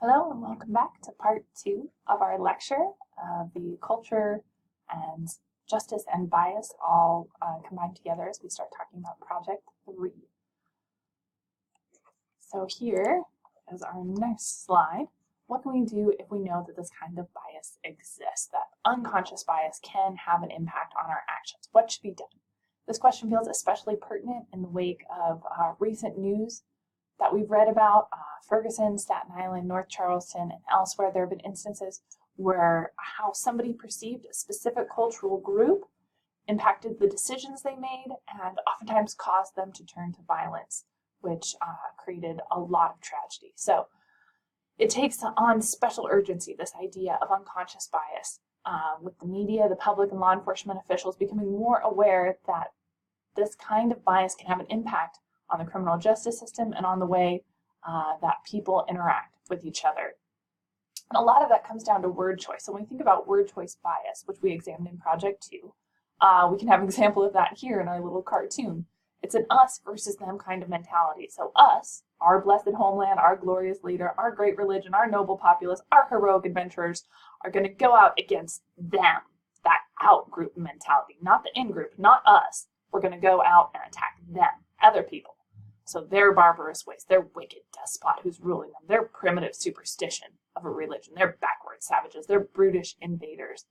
Hello and welcome back to part 2 of our lecture, the culture and justice and bias all combined together as we start talking about project 3. So here is our next slide. What can we do if we know that this kind of bias exists, that unconscious bias can have an impact on our actions? What should be done? This question feels especially pertinent in the wake of recent news that we've read about. Ferguson, Staten Island, North Charleston, and elsewhere, there have been instances where how somebody perceived a specific cultural group impacted the decisions they made and oftentimes caused them to turn to violence, which created a lot of tragedy. So it takes on special urgency, this idea of unconscious bias, with the media, the public, and law enforcement officials becoming more aware that this kind of bias can have an impact on the criminal justice system and on the way that people interact with each other. And a lot of that comes down to word choice. So when we think about word choice bias, which we examined in Project 2, we can have an example of that here in our little cartoon. It's an us versus them kind of mentality. So us, our blessed homeland, our glorious leader, our great religion, our noble populace, our heroic adventurers are going to go out against them, that out-group mentality, not the in-group, not us. We're going to go out and attack them, other people. So their barbarous ways, their wicked despot who's ruling them, their primitive superstition of a religion, their backward savages, their brutish invaders.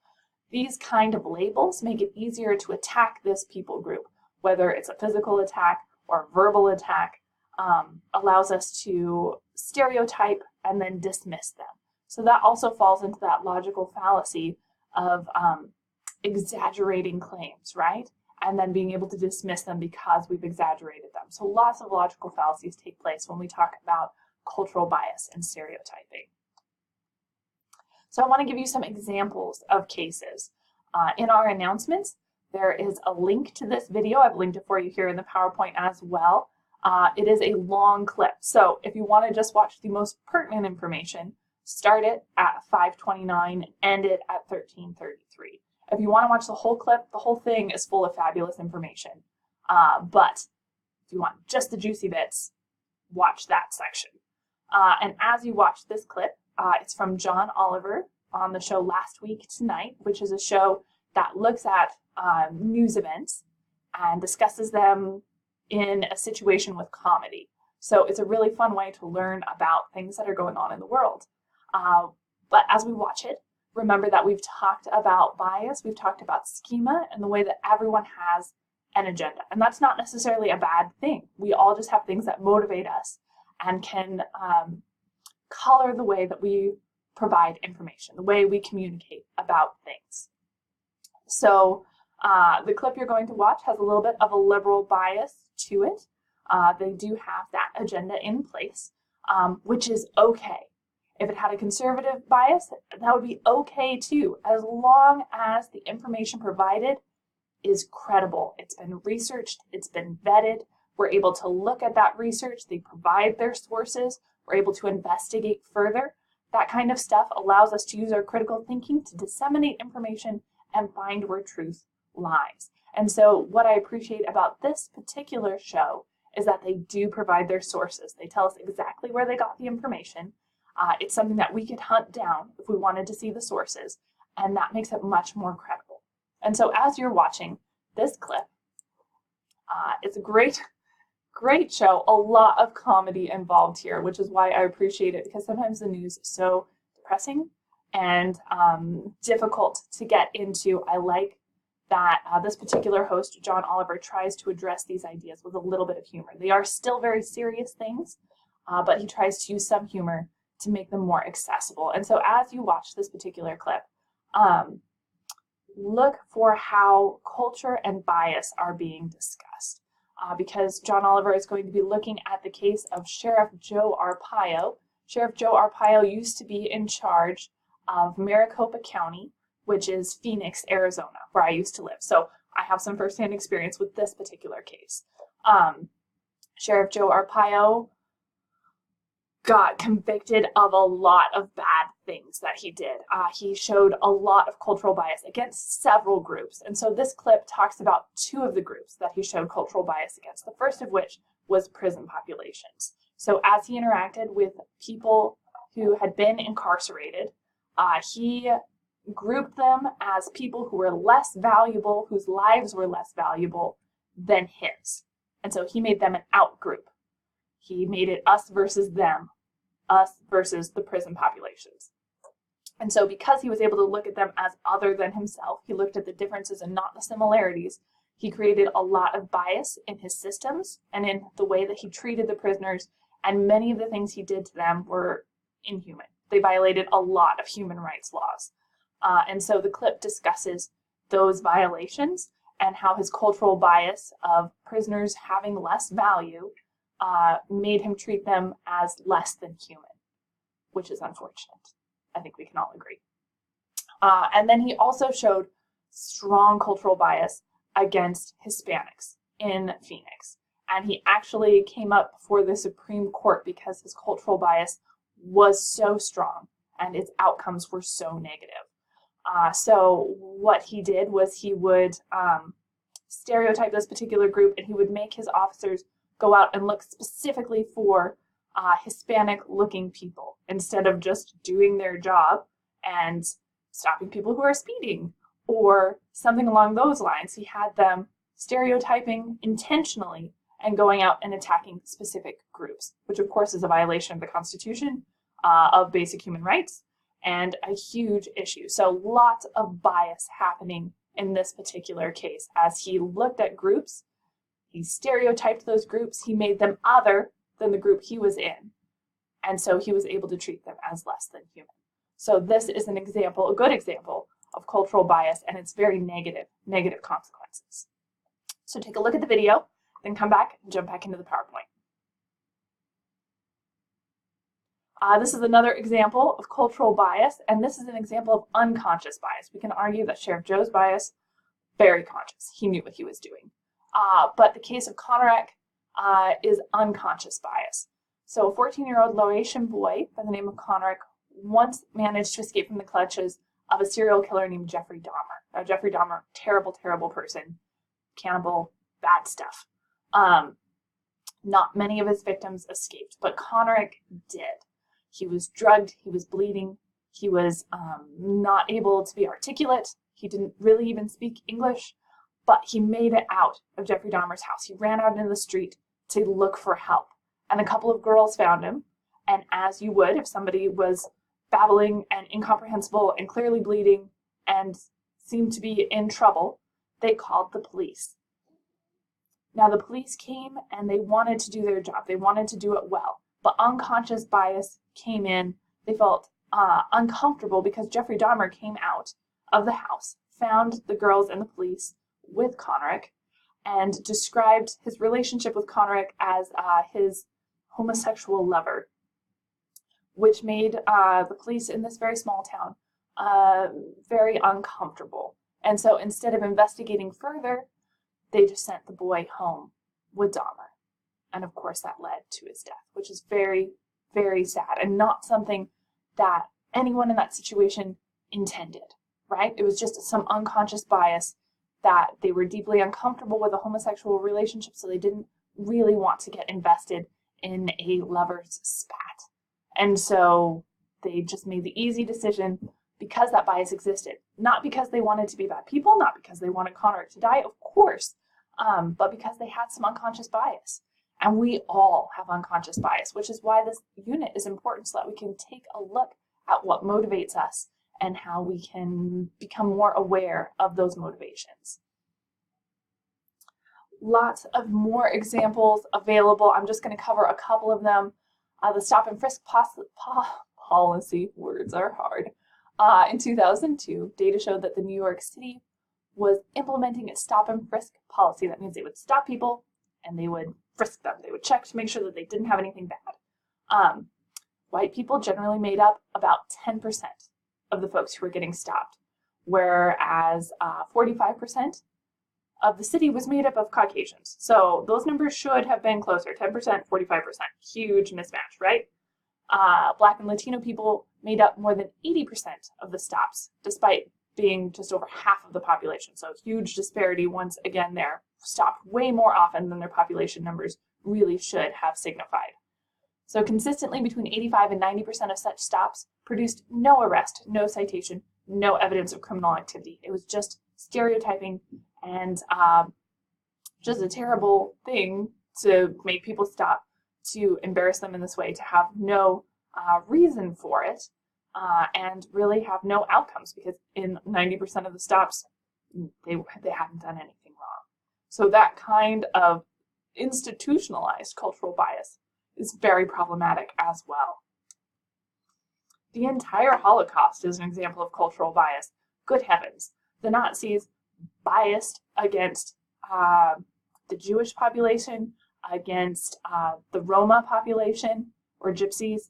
These kind of labels make it easier to attack this people group, whether it's a physical attack or a verbal attack, allows us to stereotype and then dismiss them. So that also falls into that logical fallacy of exaggerating claims, right? And then being able to dismiss them because we've exaggerated them. So lots of logical fallacies take place when we talk about cultural bias and stereotyping. So I want to give you some examples of cases. In our announcements, there is a link to this video. I've linked it for you here in the PowerPoint as well. It is a long clip. So if you want to just watch the most pertinent information, start it at 5:29, end it at 13:33. If you want to watch the whole clip, the whole thing is full of fabulous information. But if you want just the juicy bits, watch that section. And as you watch this clip, it's from John Oliver on the show Last Week Tonight, which is a show that looks at news events and discusses them in a situation with comedy. So it's a really fun way to learn about things that are going on in the world. But as we watch it, remember that we've talked about bias, we've talked about schema, and the way that everyone has an agenda. And that's not necessarily a bad thing. We all just have things that motivate us and can color the way that we provide information, the way we communicate about things. So the clip you're going to watch has a little bit of a liberal bias to it. They do have that agenda in place, which is okay. If it had a conservative bias, that would be okay too, as long as the information provided is credible. It's been researched, it's been vetted, we're able to look at that research, they provide their sources, we're able to investigate further. That kind of stuff allows us to use our critical thinking to disseminate information and find where truth lies. And so what I appreciate about this particular show is that they do provide their sources. They tell us exactly where they got the information. It's something that we could hunt down if we wanted to see the sources, and that makes it much more credible. And so as you're watching this clip, it's a great show, a lot of comedy involved here, which is why I appreciate it, because sometimes the news is so depressing and difficult to get into. I like that this particular host, John Oliver, tries to address these ideas with a little bit of humor. They are still very serious things, but he tries to use some humor to make them more accessible. And so as you watch this particular clip, look for how culture and bias are being discussed. Because John Oliver is going to be looking at the case of Sheriff Joe Arpaio. Sheriff Joe Arpaio used to be in charge of Maricopa County, which is Phoenix, Arizona, where I used to live. So I have some firsthand experience with this particular case. Sheriff Joe Arpaio got convicted of a lot of bad things that he did. He showed a lot of cultural bias against several groups. And so this clip talks about two of the groups that he showed cultural bias against, the first of which was prison populations. So as he interacted with people who had been incarcerated. He grouped them as people who were less valuable, whose lives were less valuable than his. And so he made them an out group. He made it us versus them, us versus the prison populations. And so because he was able to look at them as other than himself, he looked at the differences and not the similarities, he created a lot of bias in his systems and in the way that he treated the prisoners, and many of the things he did to them were inhuman. They violated a lot of human rights laws. And so the clip discusses those violations and how his cultural bias of prisoners having less value made him treat them as less than human, which is unfortunate. I think we can all agree. And then he also showed strong cultural bias against Hispanics in Phoenix. And he actually came up before the Supreme Court because his cultural bias was so strong and its outcomes were so negative. So what he did was he would stereotype this particular group, and he would make his officers go out and look specifically for Hispanic-looking people instead of just doing their job and stopping people who are speeding or something along those lines. He had them stereotyping intentionally and going out and attacking specific groups, which of course is a violation of the Constitution, of basic human rights, and a huge issue. So lots of bias happening in this particular case. As he looked at groups, he stereotyped those groups, he made them other than the group he was in, and so he was able to treat them as less than human. So this is an example, a good example of cultural bias, and it's very negative consequences. So take a look at the video, then come back and jump back into the PowerPoint. This is another example of cultural bias, and this is an example of unconscious bias. We can argue that Sheriff Joe's bias, very conscious. He knew what he was doing. But the case of Conrek is unconscious bias. So a 14-year-old Laotian boy by the name of Conrek once managed to escape from the clutches of a serial killer named Jeffrey Dahmer. Now, Jeffrey Dahmer, terrible, terrible person, cannibal, bad stuff. Not many of his victims escaped, but Conrek did. He was drugged, he was bleeding, he was not able to be articulate, he didn't really even speak English, but he made it out of Jeffrey Dahmer's house. He ran out into the street to look for help, and a couple of girls found him, and as you would if somebody was babbling and incomprehensible and clearly bleeding and seemed to be in trouble, they called the police. Now the police came and they wanted to do their job, they wanted to do it well, but unconscious bias came in. They felt uncomfortable because Jeffrey Dahmer came out of the house, found the girls and the police with Conrek, and described his relationship with Conrek as his homosexual lover, which made the police in this very small town very uncomfortable. And so instead of investigating further, they just sent the boy home with Dahmer. And of course that led to his death, which is very, very sad and not something that anyone in that situation intended, right? It was just some unconscious bias that they were deeply uncomfortable with a homosexual relationship, so they didn't really want to get invested in a lover's spat. And so they just made the easy decision because that bias existed. Not because they wanted to be bad people, not because they wanted Conrek to die, of course, but because they had some unconscious bias. And we all have unconscious bias, which is why this unit is important, so that we can take a look at what motivates us and how we can become more aware of those motivations. Lots of more examples available. I'm just going to cover a couple of them. The stop and frisk policy, words are hard. In 2002, data showed that the New York City was implementing its stop and frisk policy. That means they would stop people and they would frisk them. They would check to make sure that they didn't have anything bad. White people generally made up about 10% of the folks who were getting stopped, whereas 45% of the city was made up of Caucasians. So those numbers should have been closer, 10%, 45%. Huge mismatch, right? Black and Latino people made up more than 80% of the stops, despite being just over half of the population. So huge disparity once again there. Stopped way more often than their population numbers really should have signified. So consistently between 85 and 90% of such stops produced no arrest, no citation, no evidence of criminal activity. It was just stereotyping and just a terrible thing to make people stop, to embarrass them in this way, to have no reason for it, and really have no outcomes, because in 90% of the stops, they hadn't done anything wrong. So that kind of institutionalized cultural bias is very problematic as well. The entire Holocaust is an example of cultural bias. Good heavens. The Nazis biased against the Jewish population, against the Roma population, or gypsies,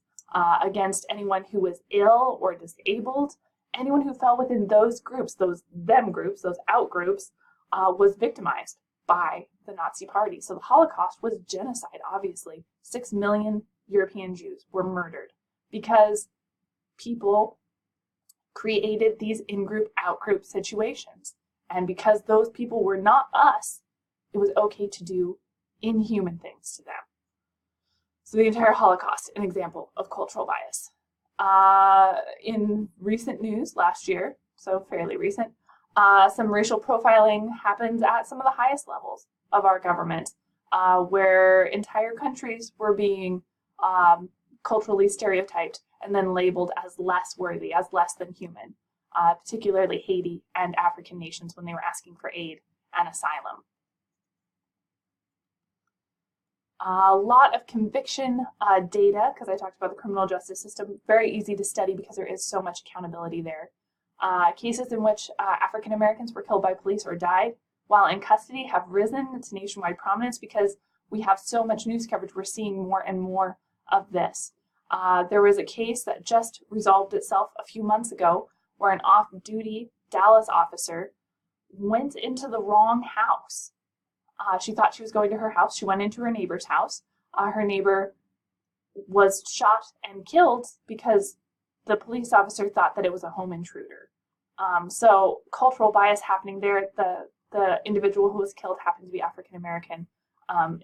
against anyone who was ill or disabled. Anyone who fell within those groups, those them groups, those out groups, was victimized by the Nazi Party. So the Holocaust was genocide, obviously. 6 million European Jews were murdered because people created these in-group, out-group situations. And because those people were not us, it was okay to do inhuman things to them. So the entire Holocaust, an example of cultural bias. In recent news last year, so fairly recent, some racial profiling happened at some of the highest levels of our government, where entire countries were being culturally stereotyped and then labeled as less worthy, as less than human, particularly Haiti and African nations when they were asking for aid and asylum. A lot of conviction data, because I talked about the criminal justice system, very easy to study because there is so much accountability there. Cases in which African Americans were killed by police or died while in custody have risen to nationwide prominence because we have so much news coverage. We're seeing more and more of this. There was a case that just resolved itself a few months ago where an off-duty Dallas officer went into the wrong house. She thought she was going to her house. She went into her neighbor's house. Her neighbor was shot and killed because the police officer thought that it was a home intruder. So cultural bias happening there. The individual who was killed happened to be African American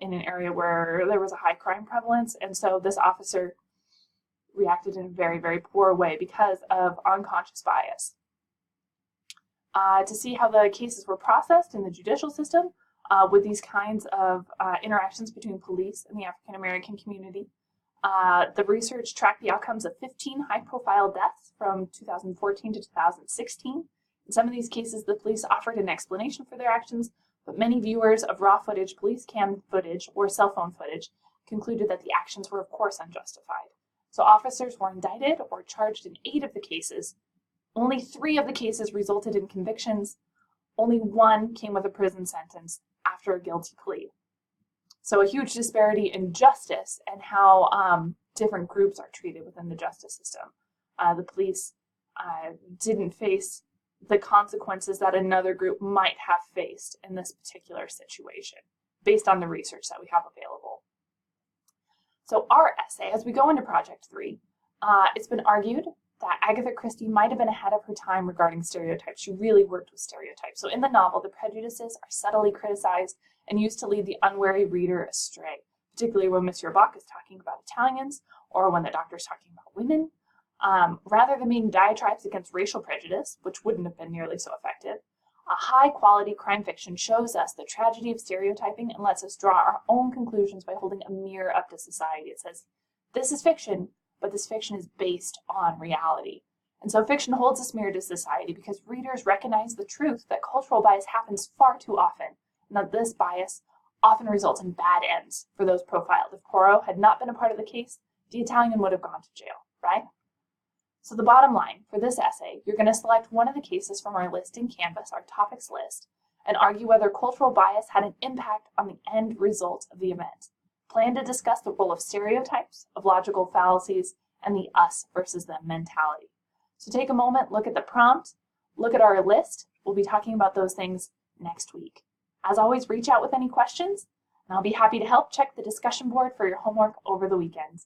in an area where there was a high crime prevalence. And so this officer reacted in a very, very poor way because of unconscious bias. To see how the cases were processed in the judicial system, with these kinds of interactions between police and the African American community. The research tracked the outcomes of 15 high-profile deaths from 2014 to 2016. In some of these cases, the police offered an explanation for their actions, but many viewers of raw footage, police cam footage, or cell phone footage concluded that the actions were, of course, unjustified. So officers were indicted or charged in 8 of the cases. Only 3 of the cases resulted in convictions. Only 1 came with a prison sentence after a guilty plea. So a huge disparity in justice and how different groups are treated within the justice system. The police didn't face the consequences that another group might have faced in this particular situation, based on the research that we have available. So our essay, as we go into Project 3, it's been argued that Agatha Christie might have been ahead of her time regarding stereotypes. She really worked with stereotypes. So in the novel, the prejudices are subtly criticized and used to lead the unwary reader astray, particularly when Monsieur Bach is talking about Italians or when the doctor's talking about women. Rather than being diatribes against racial prejudice, which wouldn't have been nearly so effective, a high-quality crime fiction shows us the tragedy of stereotyping and lets us draw our own conclusions by holding a mirror up to society. It says, this is fiction, but this fiction is based on reality. And so fiction holds this mirror to society because readers recognize the truth that cultural bias happens far too often, and that this bias often results in bad ends for those profiled. If Poirot had not been a part of the case, the Italian would have gone to jail, right? So the bottom line for this essay, you're going to select one of the cases from our list in Canvas, our topics list, and argue whether cultural bias had an impact on the end result of the event. Plan to discuss the role of stereotypes, of logical fallacies, and the us versus them mentality. So take a moment, look at the prompt, look at our list. We'll be talking about those things next week. As always, reach out with any questions, and I'll be happy to help. Check the discussion board for your homework over the weekend.